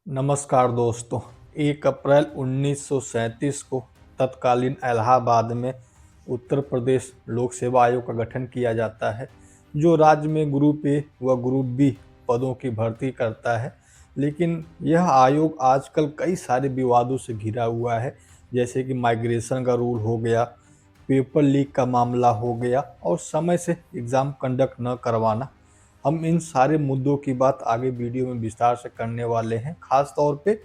नमस्कार दोस्तों। 1 अप्रैल 1937 को तत्कालीन इलाहाबाद में उत्तर प्रदेश लोक सेवा आयोग का गठन किया जाता है, जो राज्य में ग्रुप ए व ग्रुप बी पदों की भर्ती करता है। लेकिन यह आयोग आजकल कई सारे विवादों से घिरा हुआ है, जैसे कि माइग्रेशन का रूल हो गया, पेपर लीक का मामला हो गया और समय से एग्ज़ाम कंडक्ट न करवाना। हम इन सारे मुद्दों की बात आगे वीडियो में विस्तार से करने वाले हैं, खास तौर पे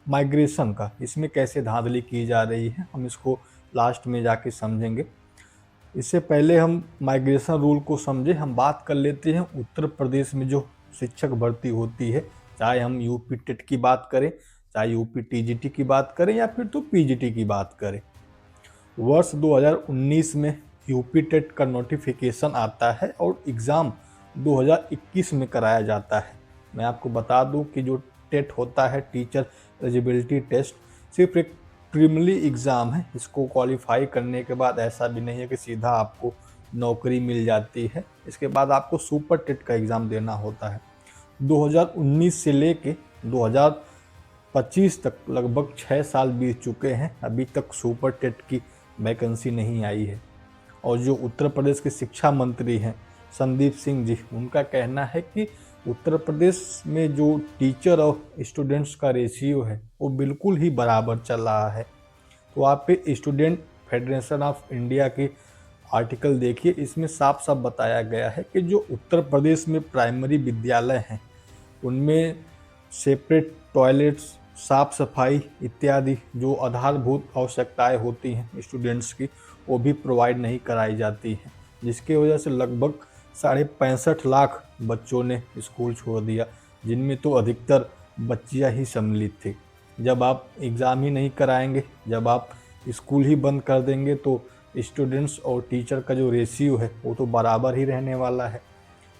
माइग्रेशन का, इसमें कैसे धांधली की जा रही है हम इसको लास्ट में जाके समझेंगे। इससे पहले हम माइग्रेशन रूल को समझे, हम बात कर लेते हैं उत्तर प्रदेश में जो शिक्षक भर्ती होती है, चाहे हम यूपी टेट की बात करें, चाहे यूपी टीजीटी की बात करें या फिर तो पीजीटी की बात करें। वर्ष 2019 में यूपी टेट का नोटिफिकेशन आता है और एग्ज़ाम 2021 में कराया जाता है। मैं आपको बता दूं कि जो टेट होता है, टीचर एलिजिबिलिटी टेस्ट, सिर्फ एक प्रीलिमिनरी एग्ज़ाम है। इसको क्वालिफाई करने के बाद ऐसा भी नहीं है कि सीधा आपको नौकरी मिल जाती है। इसके बाद आपको सुपर टेट का एग्ज़ाम देना होता है। 2019 से लेके 2025 तक लगभग 6 साल बीत चुके हैं, अभी तक सुपर टेट की वैकेंसी नहीं आई है। और जो उत्तर प्रदेश के शिक्षा मंत्री हैं संदीप सिंह जी, उनका कहना है कि उत्तर प्रदेश में जो टीचर और स्टूडेंट्स का रेशियो है वो बिल्कुल ही बराबर चल रहा है। तो आप पे स्टूडेंट फेडरेशन ऑफ इंडिया की आर्टिकल देखिए, इसमें साफ साफ बताया गया है कि जो उत्तर प्रदेश में प्राइमरी विद्यालय हैं उनमें सेपरेट टॉयलेट्स, साफ सफाई इत्यादि जो आधारभूत आवश्यकताएं होती हैं स्टूडेंट्स की, वो भी प्रोवाइड नहीं कराई जाती हैं, जिसकी वजह से लगभग 65.5 लाख बच्चों ने स्कूल छोड़ दिया, जिनमें तो अधिकतर बच्चियां ही सम्मिलित थी। जब आप एग्ज़ाम ही नहीं कराएंगे, जब आप स्कूल ही बंद कर देंगे, तो स्टूडेंट्स और टीचर का जो रेशियो है वो तो बराबर ही रहने वाला है।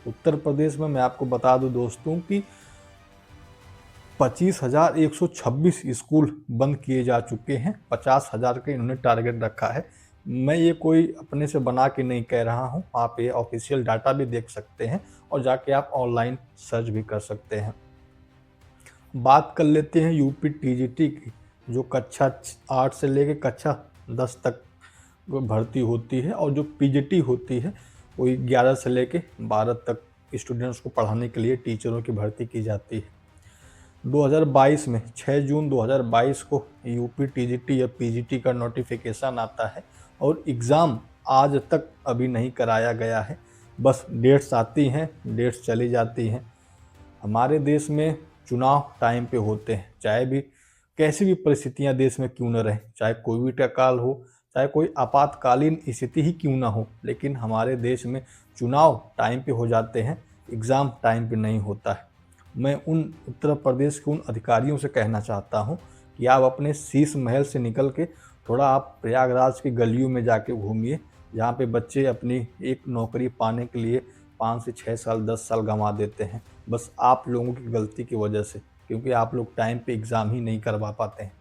उत्तर प्रदेश में मैं आपको बता दूं दोस्तों कि 25,126 स्कूल बंद किए जा चुके हैं। 50,000 का इन्होंने टारगेट रखा है। मैं ये कोई अपने से बना के नहीं कह रहा हूँ, आप ये ऑफिशियल डाटा भी देख सकते हैं और जाके आप ऑनलाइन सर्च भी कर सकते हैं। बात कर लेते हैं यूपी टीजीटी की, जो कक्षा 8 से लेकर कक्षा 10 तक भर्ती होती है, और जो पीजीटी होती है वो 11 से लेकर 12 तक स्टूडेंट्स को पढ़ाने के लिए टीचरों की भर्ती की जाती है। 2022 में 6 जून 2022 को यूपी टीजीटी या पीजीटी का नोटिफिकेशन आता है और एग्ज़ाम आज तक अभी नहीं कराया गया है। बस डेट्स आती हैं, डेट्स चली जाती हैं। हमारे देश में चुनाव टाइम पे होते हैं, चाहे भी कैसी भी परिस्थितियां देश में क्यों न रहें, चाहे कोविड का काल हो, चाहे कोई आपातकालीन स्थिति ही क्यों ना हो, लेकिन हमारे देश में चुनाव टाइम पे हो जाते हैं, एग्ज़ाम टाइम पे नहीं होता है। मैं उन उत्तर प्रदेश के उन अधिकारियों से कहना चाहता हूं कि आप अपने शीश महल से निकल के थोड़ा आप प्रयागराज की गलियों में जाके घूमिए, जहाँ पे बच्चे अपनी एक नौकरी पाने के लिए 5 से 6 साल 10 साल गंवा देते हैं, बस आप लोगों की गलती की वजह से, क्योंकि आप लोग टाइम पे एग्ज़ाम ही नहीं करवा पाते हैं।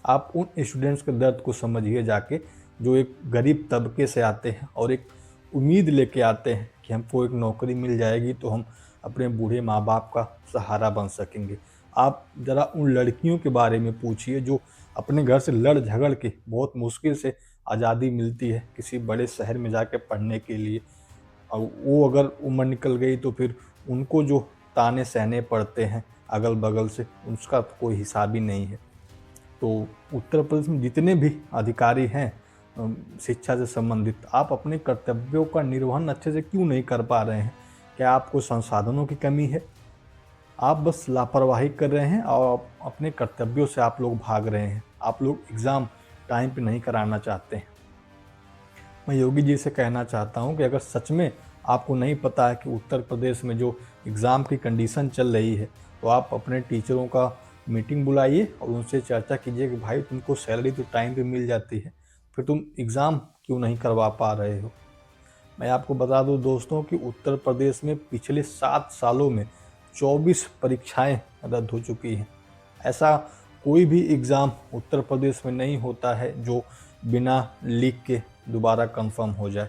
आप उन स्टूडेंट्स के दर्द को समझिए जाके, जो एक गरीब तबके से आते हैं और एक उम्मीद लेके आते हैं कि हमको एक नौकरी मिल जाएगी तो हम अपने बूढ़े माँ बाप का सहारा बन सकेंगे। आप ज़रा उन लड़कियों के बारे में पूछिए जो अपने घर से लड़ झगड़ के बहुत मुश्किल से आज़ादी मिलती है किसी बड़े शहर में जाके पढ़ने के लिए, और वो अगर उम्र निकल गई तो फिर उनको जो ताने सहने पड़ते हैं अगल बगल से, उसका तो कोई हिसाब ही नहीं है। तो उत्तर प्रदेश में जितने भी अधिकारी हैं शिक्षा से संबंधित, आप अपने कर्तव्यों का निर्वहन अच्छे से क्यों नहीं कर पा रहे हैं? क्या आपको संसाधनों की कमी है? आप बस लापरवाही कर रहे हैं और अपने कर्तव्यों से आप लोग भाग रहे हैं। आप लोग एग्ज़ाम टाइम पे नहीं कराना चाहते हैं। मैं योगी जी से कहना चाहता हूं कि अगर सच में आपको नहीं पता है कि उत्तर प्रदेश में जो एग्ज़ाम की कंडीशन चल रही है, तो आप अपने टीचरों का मीटिंग बुलाइए और उनसे चर्चा कीजिए कि भाई तुमको सैलरी तो टाइम पे मिल जाती है, फिर तुम एग्ज़ाम क्यों नहीं करवा पा रहे हो। मैं आपको बता दूं दोस्तों कि उत्तर प्रदेश में पिछले 7 सालों में 24 परीक्षाएं रद्द हो चुकी हैं। ऐसा कोई भी एग्ज़ाम उत्तर प्रदेश में नहीं होता है जो बिना लीक के दोबारा कंफर्म हो जाए।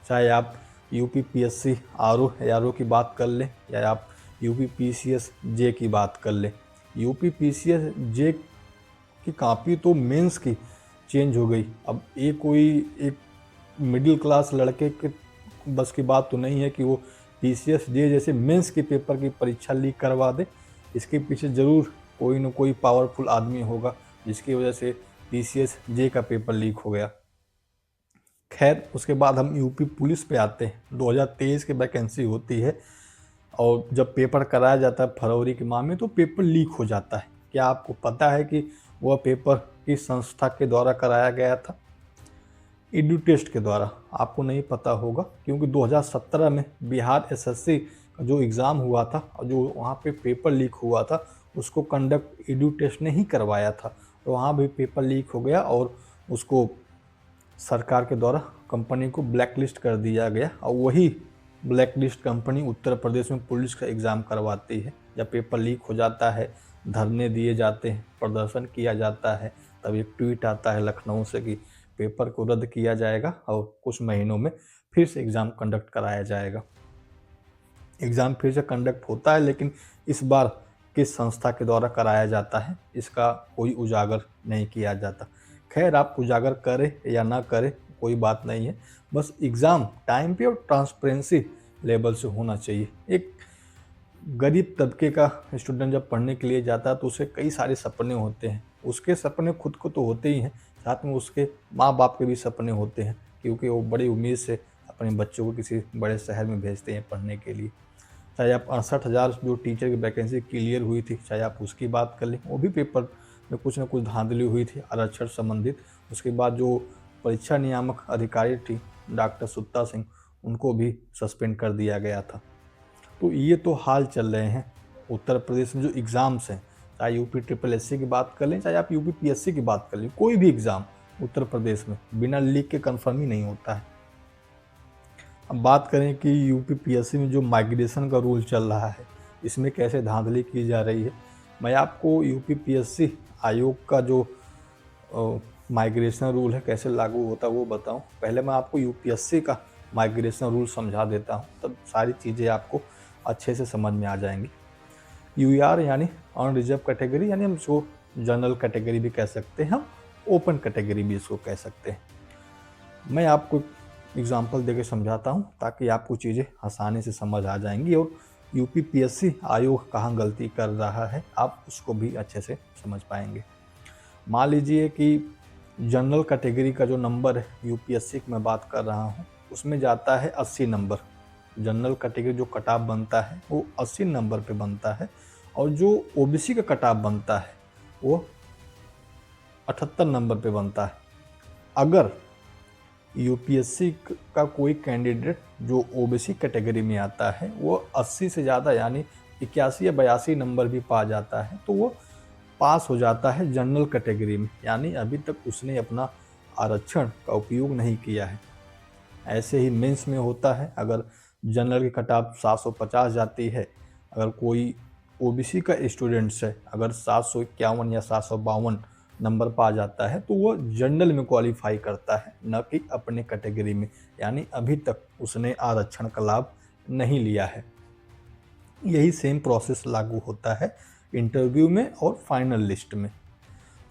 चाहे आप यूपी पीएससी आरओ की बात कर लें या आप यूपी पीसीएस जे की बात कर लें, यूपी पीसीएस जे की कॉपी तो मेंस की चेंज हो गई। अब ये कोई एक मिडिल क्लास लड़के के बस की बात तो नहीं है कि वो पीसीएस जे जैसे मेंस के पेपर की परीक्षा लीक करवा दे। इसके पीछे ज़रूर कोई न कोई पावरफुल आदमी होगा जिसकी वजह से पीसीएस जे का पेपर लीक हो गया। खैर, उसके बाद हम यूपी पुलिस पे आते हैं। 2023 की वैकेंसी होती है और जब पेपर कराया जाता है फरवरी के माह में तो पेपर लीक हो जाता है। क्या आपको पता है कि वह पेपर किस संस्था के द्वारा कराया गया था? एडू टेस्ट के द्वारा। आपको नहीं पता होगा क्योंकि 2017 में बिहार एसएससी का जो एग्ज़ाम हुआ था और जो वहाँ पे पेपर लीक हुआ था उसको कंडक्ट एडू टेस्ट ने ही करवाया था। तो वहाँ भी पेपर लीक हो गया और उसको सरकार के द्वारा कंपनी को ब्लैक लिस्ट कर दिया गया और वही black list company Uttar Pradesh में पुलिस का एग्ज़ाम करवाती है। जब पेपर लीक हो जाता है, धरने दिए जाते हैं, प्रदर्शन किया जाता है, तब एक ट्वीट आता है लखनऊ से कि पेपर को रद्द किया जाएगा और कुछ महीनों में फिर से एग्ज़ाम कंडक्ट कराया जाएगा। एग्ज़ाम फिर से कंडक्ट होता है लेकिन इस बार किस संस्था के द्वारा कराया जाता है इसका कोई उजागर नहीं किया जाता। खैर, आप उजागर करें या ना करें कोई बात नहीं है, बस एग्ज़ाम टाइम पे और ट्रांसपेरेंसी लेवल से होना चाहिए। एक गरीब तबके का स्टूडेंट जब पढ़ने के लिए जाता है तो उसे कई सारे सपने होते हैं। उसके सपने खुद को तो होते ही हैं, साथ में उसके माँ बाप के भी सपने होते हैं क्योंकि वो बड़ी उम्मीद से अपने बच्चों को किसी बड़े शहर में भेजते हैं पढ़ने के लिए। चाहे आप 68,000 जो टीचर की वैकेंसी क्लियर हुई थी, चाहे आप उसकी बात कर लें, वो भी पेपर में कुछ न कुछ धांधली हुई थी आरक्षण संबंधित। उसके बाद जो परीक्षा नियामक अधिकारी थी डॉक्टर सुत्ता सिंह, उनको भी सस्पेंड कर दिया गया था। तो ये तो हाल चल रहे हैं उत्तर प्रदेश में जो एग्ज़ाम्स हैं, चाहे यूपी ट्रिपल एससी की बात कर लें, चाहे आप यूपी पीएससी की बात कर लें, कोई भी एग्ज़ाम उत्तर प्रदेश में बिना लीक के कन्फर्म ही नहीं होता है। अब बात करें कि यूपी पीएससी में जो माइग्रेशन का रूल चल रहा है, इसमें कैसे धांधली की जा रही है, मैं आपको यूपी पीएससी आयोग का जो माइग्रेशन रूल है कैसे लागू होता है वो बताऊं। पहले मैं आपको यूपीएससी का माइग्रेशन रूल समझा देता हूं, तब सारी चीज़ें आपको अच्छे से समझ में आ जाएंगी। यूआर यानी अनरिजर्व कैटेगरी, यानी हम इसको जनरल कैटेगरी भी कह सकते हैं, हम ओपन कैटेगरी भी इसको कह सकते हैं। मैं आपको एग्जांपल देके समझाता हूं ताकि आपको चीज़ें आसानी से समझ आ जाएंगी और यूपी पीएससी आयोग कहाँ गलती कर रहा है आप उसको भी अच्छे से समझ पाएंगे। मान लीजिए कि जनरल कैटेगरी का जो नंबर है यूपीएससी की मैं बात कर रहा हूँ, उसमें जाता है 80 नंबर। जनरल कैटेगरी जो कट ऑफ बनता है वो 80 नंबर पे बनता है और जो ओबीसी का कट ऑफ बनता है वो 78 नंबर पे बनता है। अगर यूपीएससी का कोई कैंडिडेट जो ओबीसी कैटेगरी में आता है वो 80 से ज़्यादा यानी 81 या 82 नंबर भी पा जाता है तो वो पास हो जाता है जनरल कैटेगरी में, यानी अभी तक उसने अपना आरक्षण का उपयोग नहीं किया है। ऐसे ही मेंस में होता है, अगर जनरल की कट ऑफ 750 जाती है, अगर कोई ओबीसी का स्टूडेंट्स है, अगर 751 या 752 नंबर पा जाता है तो वो जनरल में क्वालिफाई करता है, न कि अपने कैटेगरी में, यानी अभी तक उसने आरक्षण का लाभ नहीं लिया है। यही सेम प्रोसेस लागू होता है इंटरव्यू में और फाइनल लिस्ट में।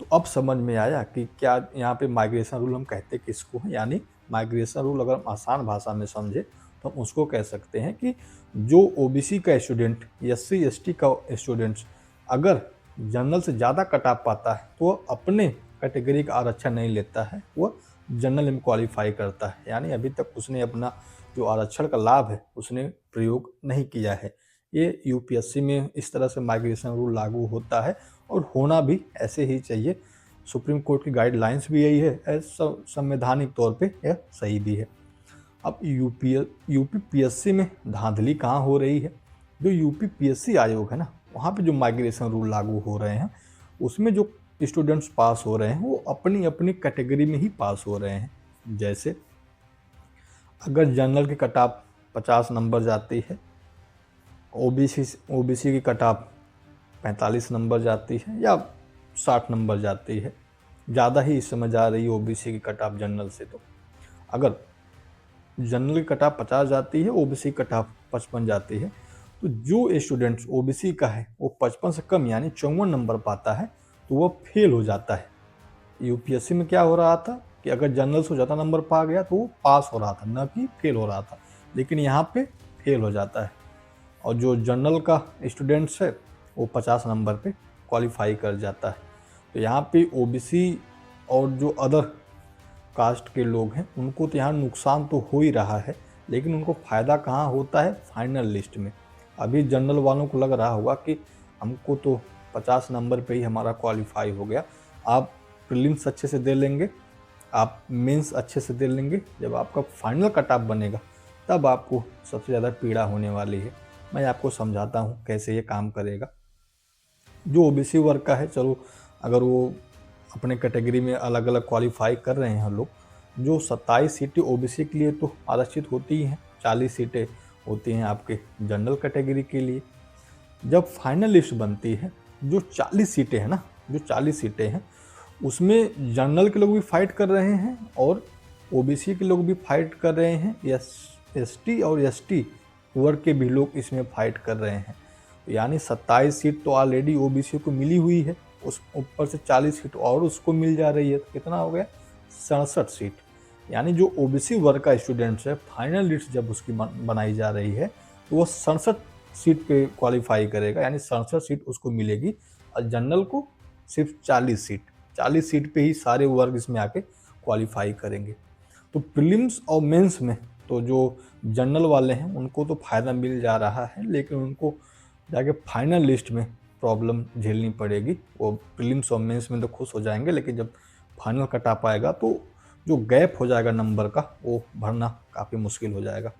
तो अब समझ में आया कि क्या यहाँ पे माइग्रेशन रूल हम कहते किसको हैं। यानी माइग्रेशन रूल अगर हम आसान भाषा में समझे तो हम उसको कह सकते हैं कि जो ओबीसी का स्टूडेंट, एससी एसटी का स्टूडेंट्स अगर जनरल से ज़्यादा कट ऑफ पाता है तो वह अपने कैटेगरी का आरक्षण नहीं लेता है, वह जनरल में क्वालिफाई करता है, यानी अभी तक उसने अपना जो आरक्षण का लाभ है उसने प्रयोग नहीं किया है। ये यूपीएससी में इस तरह से माइग्रेशन रूल लागू होता है और होना भी ऐसे ही चाहिए। सुप्रीम कोर्ट की गाइडलाइंस भी यही है, संवैधानिक तौर पे यह सही भी है। अब यूपी पीएससी में धांधली कहाँ हो रही है? जो यूपी पीएससी आयोग है ना, वहाँ पे जो माइग्रेशन रूल लागू हो रहे हैं उसमें जो स्टूडेंट्स पास हो रहे हैं वो अपनी अपनी कैटेगरी में ही पास हो रहे हैं। जैसे अगर जनरल की कट ऑफ 50 नंबर जाती है, ओबीसी की कट ऑफ 45 नंबर जाती है या 60 नंबर जाती है, ज़्यादा ही इस समय जा रही है ओबीसी की कट ऑफ जनरल से। तो अगर जनरल की कट ऑफ 50 जाती है, ओबीसी की कट ऑफ 55 जाती है, तो जो स्टूडेंट्स ओबीसी का है वो 55 से कम यानी 54 नंबर पाता है तो वह फेल हो जाता है। यूपीएससी में क्या हो रहा था कि अगर जनरल से ज़्यादा नंबर पा गया तो वो पास हो रहा था, न कि फेल हो रहा था, लेकिन यहाँ पे फेल हो जाता है। और जो जनरल का स्टूडेंट्स है वो 50 नंबर पे क्वालिफाई कर जाता है। तो यहाँ पे ओबीसी और जो अदर कास्ट के लोग हैं उनको तो यहाँ नुकसान तो हो ही रहा है, लेकिन उनको फ़ायदा कहाँ होता है, फाइनल लिस्ट में। अभी जनरल वालों को लग रहा होगा कि हमको तो 50 नंबर पे ही हमारा क्वालिफाई हो गया। आप प्रीलिम्स अच्छे से दे लेंगे, आप मेंस अच्छे से दे लेंगे, जब आपका फाइनल कट ऑफ बनेगा तब आपको सबसे ज़्यादा पीड़ा होने वाली है। मैं आपको समझाता हूँ कैसे ये काम करेगा। जो ओबीसी वर्ग का है, चलो अगर वो अपने कैटेगरी में अलग अलग क्वालिफाई कर रहे हैं लोग, जो 27 सीटें ओबीसी के लिए तो आरक्षित होती ही हैं, 40 सीटें होती हैं आपके जनरल कैटेगरी के लिए। जब फाइनल लिस्ट बनती है, जो 40 सीटें हैं ना, जो 40 सीटें हैं उसमें जनरल के लोग भी फाइट कर रहे हैं और ओबीसी के लोग भी फाइट कर रहे हैं, एसटी और एसटी वर्ग के भी लोग इसमें फाइट कर रहे हैं। यानी 27 सीट तो ऑलरेडी ओबीसी को मिली हुई है, उस ऊपर से 40 सीट और उसको मिल जा रही है, तो कितना हो गया 67 सीट। यानी जो ओबीसी वर्ग का स्टूडेंट्स है, फाइनल लिस्ट जब उसकी बनाई जा रही है तो वो 67 सीट पे क्वालिफाई करेगा, यानी 67 सीट उसको मिलेगी। और जनरल को सिर्फ 40 सीट पे ही सारे वर्ग इसमें आके क्वालिफाई करेंगे। तो प्रीलिम्स और मेंस में तो जो जनरल वाले हैं उनको तो फ़ायदा मिल जा रहा है, लेकिन उनको जाके फाइनल लिस्ट में प्रॉब्लम झेलनी पड़ेगी। वो प्रीलिम्स और मेंस में तो खुश हो जाएंगे, लेकिन जब फाइनल कट आ पाएगा तो जो गैप हो जाएगा नंबर का वो भरना काफ़ी मुश्किल हो जाएगा।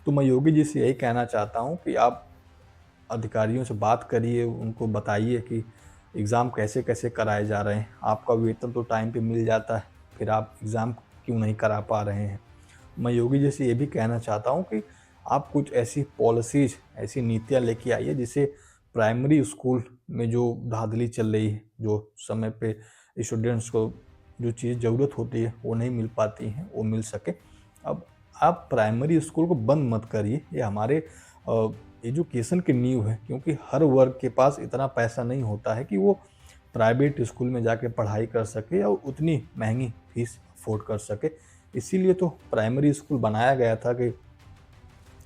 तो मैं योगी जी से यही कहना चाहता हूँ कि आप अधिकारियों से बात करिए, उनको बताइए कि एग्ज़ाम कैसे कैसे कराए जा रहे हैं। आपका वेतन तो टाइम पे मिल जाता है, फिर आप एग्ज़ाम क्यों नहीं करा पा रहे हैं। मैं योगी जी से ये भी कहना चाहता हूँ कि आप कुछ ऐसी पॉलिसीज़, ऐसी नीतियाँ लेके आइए जिससे प्राइमरी स्कूल में जो धांधली चल रही है, जो समय पे स्टूडेंट्स को जो चीज़ ज़रूरत होती है वो नहीं मिल पाती हैं, वो मिल सके। अब आप प्राइमरी स्कूल को बंद मत करिए, ये हमारे एजुकेशन की नींव है, क्योंकि हर वर्ग के पास इतना पैसा नहीं होता है कि वो प्राइवेट स्कूल में जाके पढ़ाई कर सके और उतनी महंगी फीस अफोर्ड कर सके। इसीलिए तो प्राइमरी स्कूल बनाया गया था कि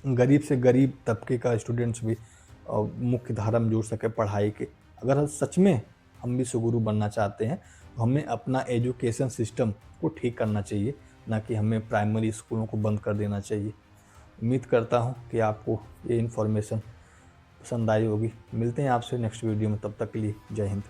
गरीब से गरीब तबके का स्टूडेंट्स भी मुख्य धारा में जुड़ सके पढ़ाई के। अगर सच में हम भी सुगुरु बनना चाहते हैं तो हमें अपना एजुकेशन सिस्टम को ठीक करना चाहिए, ना कि हमें प्राइमरी स्कूलों को बंद कर देना चाहिए। उम्मीद करता हूँ कि आपको ये इन्फॉर्मेशन पसंद आई होगी। मिलते हैं आपसे नेक्स्ट वीडियो में, तब तक के लिए जय हिंद।